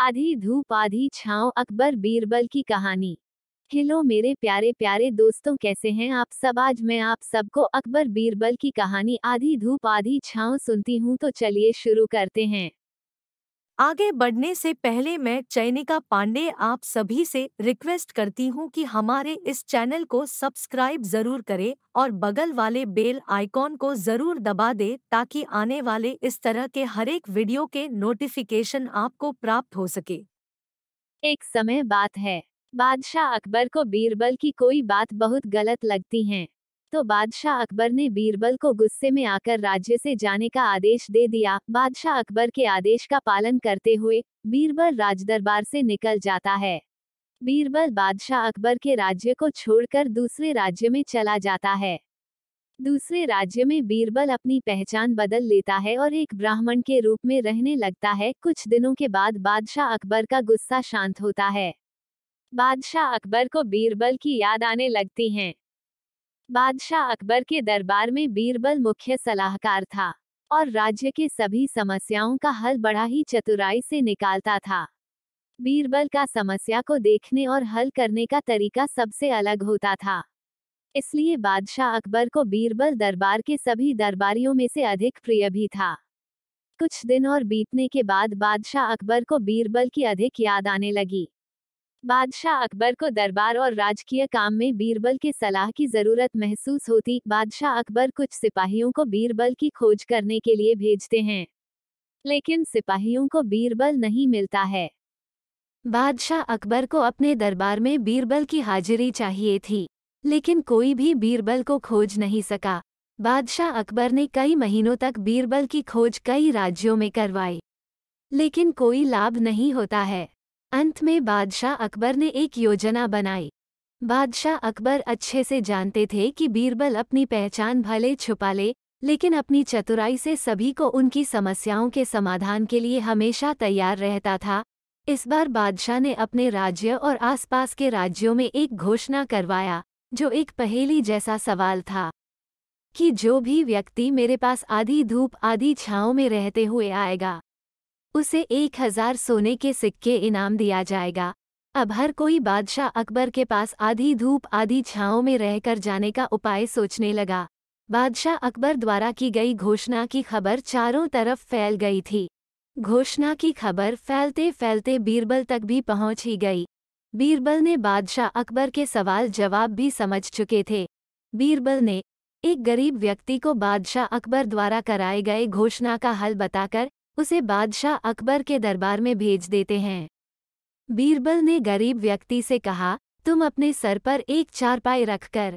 आधी धूप आधी छांव, अकबर बीरबल की कहानी। हेलो मेरे प्यारे प्यारे दोस्तों, कैसे हैं आप सब। आज मैं आप सबको अकबर बीरबल की कहानी आधी धूप आधी छांव सुनती हूँ, तो चलिए शुरू करते हैं। आगे बढ़ने से पहले मैं चयनिका पांडे आप सभी से रिक्वेस्ट करती हूँ कि हमारे इस चैनल को सब्सक्राइब जरूर करें और बगल वाले बेल आइकॉन को जरूर दबा दें ताकि आने वाले इस तरह के हर एक वीडियो के नोटिफिकेशन आपको प्राप्त हो सके। एक समय बात है, बादशाह अकबर को बीरबल की कोई बात बहुत गलत लगती है। तो बादशाह अकबर ने बीरबल को गुस्से में आकर राज्य से जाने का आदेश दे दिया। बादशाह अकबर के आदेश का पालन करते हुए बीरबल राजदरबार से निकल जाता है। बीरबल बादशाह अकबर के राज्य को छोड़कर दूसरे राज्य में चला जाता है। दूसरे राज्य में बीरबल अपनी पहचान बदल लेता है और एक ब्राह्मण के रूप में रहने लगता है। कुछ दिनों के बाद बादशाह अकबर का गुस्सा शांत होता है। बादशाह अकबर को बीरबल की याद आने लगती है। बादशाह अकबर के दरबार में बीरबल मुख्य सलाहकार था और राज्य के सभी समस्याओं का हल बड़ा ही चतुराई से निकालता था। बीरबल का समस्या को देखने और हल करने का तरीका सबसे अलग होता था, इसलिए बादशाह अकबर को बीरबल दरबार के सभी दरबारियों में से अधिक प्रिय भी था। कुछ दिन और बीतने के बाद बादशाह अकबर को बीरबल की अधिक याद आने लगी। बादशाह अकबर को दरबार और राजकीय काम में बीरबल के सलाह की जरूरत महसूस होती। बादशाह अकबर कुछ सिपाहियों को बीरबल की खोज करने के लिए भेजते हैं, लेकिन सिपाहियों को बीरबल नहीं मिलता है। बादशाह अकबर को अपने दरबार में बीरबल की हाजिरी चाहिए थी, लेकिन कोई भी बीरबल को खोज नहीं सका। बादशाह अकबर ने कई महीनों तक बीरबल की खोज कई राज्यों में करवाई, लेकिन कोई लाभ नहीं होता है। अंत में बादशाह अकबर ने एक योजना बनाई। बादशाह अकबर अच्छे से जानते थे कि बीरबल अपनी पहचान भले छुपा ले, लेकिन अपनी चतुराई से सभी को उनकी समस्याओं के समाधान के लिए हमेशा तैयार रहता था। इस बार बादशाह ने अपने राज्य और आसपास के राज्यों में एक घोषणा करवाया, जो एक पहेली जैसा सवाल था कि जो भी व्यक्ति मेरे पास आधी धूप आधी छांव में रहते हुए आएगा, उसे 1000 सोने के सिक्के इनाम दिया जाएगा। अब हर कोई बादशाह अकबर के पास आधी धूप आधी छांव में रहकर जाने का उपाय सोचने लगा। बादशाह अकबर द्वारा की गई घोषणा की खबर चारों तरफ फैल गई थी। घोषणा की खबर फैलते फैलते बीरबल तक भी पहुंच ही गई। बीरबल ने बादशाह अकबर के सवाल जवाब भी समझ चुके थे। बीरबल ने एक गरीब व्यक्ति को बादशाह अकबर द्वारा कराए गए घोषणा का हल बताकर उसे बादशाह अकबर के दरबार में भेज देते हैं। बीरबल ने गरीब व्यक्ति से कहा, तुम अपने सर पर एक चारपाई रखकर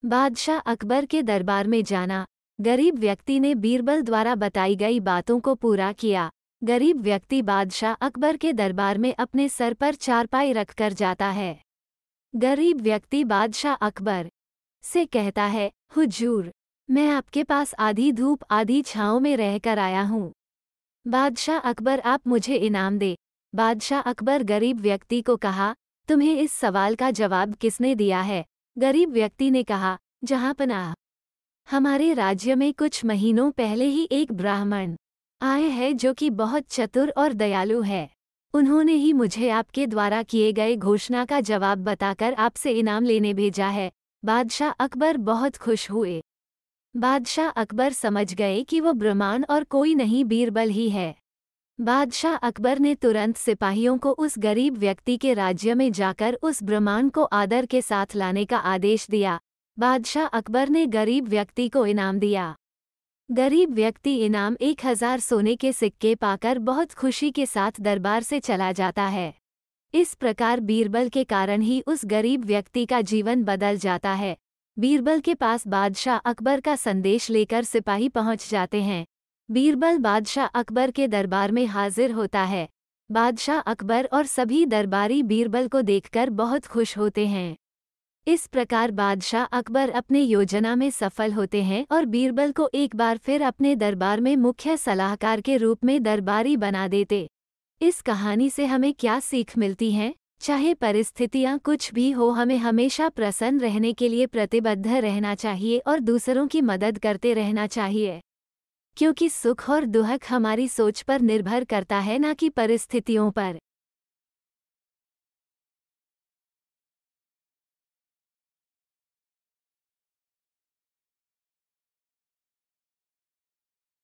बादशाह अकबर के दरबार में जाना। गरीब व्यक्ति ने बीरबल द्वारा बताई गई बातों को पूरा किया। गरीब व्यक्ति बादशाह अकबर के दरबार में अपने सर पर चारपाई रखकर जाता है। गरीब व्यक्ति बादशाह अकबर से कहता है, हुजूर, मैं आपके पास आधी धूप आधी छांव में रहकर आया हूँ। बादशाह अकबर, आप मुझे इनाम दे। बादशाह अकबर गरीब व्यक्ति को कहा, तुम्हें इस सवाल का जवाब किसने दिया है। गरीब व्यक्ति ने कहा, जहाँपनाह, हमारे राज्य में कुछ महीनों पहले ही एक ब्राह्मण आए हैं जो कि बहुत चतुर और दयालु है। उन्होंने ही मुझे आपके द्वारा किए गए घोषणा का जवाब बताकर आपसे इनाम लेने भेजा है। बादशाह अकबर बहुत खुश हुए। बादशाह अकबर समझ गए कि वो ब्राह्मण और कोई नहीं बीरबल ही है। बादशाह अकबर ने तुरंत सिपाहियों को उस गरीब व्यक्ति के राज्य में जाकर उस ब्राह्मण को आदर के साथ लाने का आदेश दिया। बादशाह अकबर ने गरीब व्यक्ति को इनाम दिया। गरीब व्यक्ति इनाम 1000 सोने के सिक्के पाकर बहुत खुशी के साथ दरबार से चला जाता है। इस प्रकार बीरबल के कारण ही उस गरीब व्यक्ति का जीवन बदल जाता है। बीरबल के पास बादशाह अकबर का संदेश लेकर सिपाही पहुंच जाते हैं। बीरबल बादशाह अकबर के दरबार में हाजिर होता है। बादशाह अकबर और सभी दरबारी बीरबल को देखकर बहुत खुश होते हैं। इस प्रकार बादशाह अकबर अपने योजना में सफल होते हैं और बीरबल को एक बार फिर अपने दरबार में मुख्य सलाहकार के रूप में दरबारी बना देते। इस कहानी से हमें क्या सीख मिलती है? चाहे परिस्थितियां कुछ भी हो, हमें हमेशा प्रसन्न रहने के लिए प्रतिबद्ध रहना चाहिए और दूसरों की मदद करते रहना चाहिए, क्योंकि सुख और दुख हमारी सोच पर निर्भर करता है, न कि परिस्थितियों पर।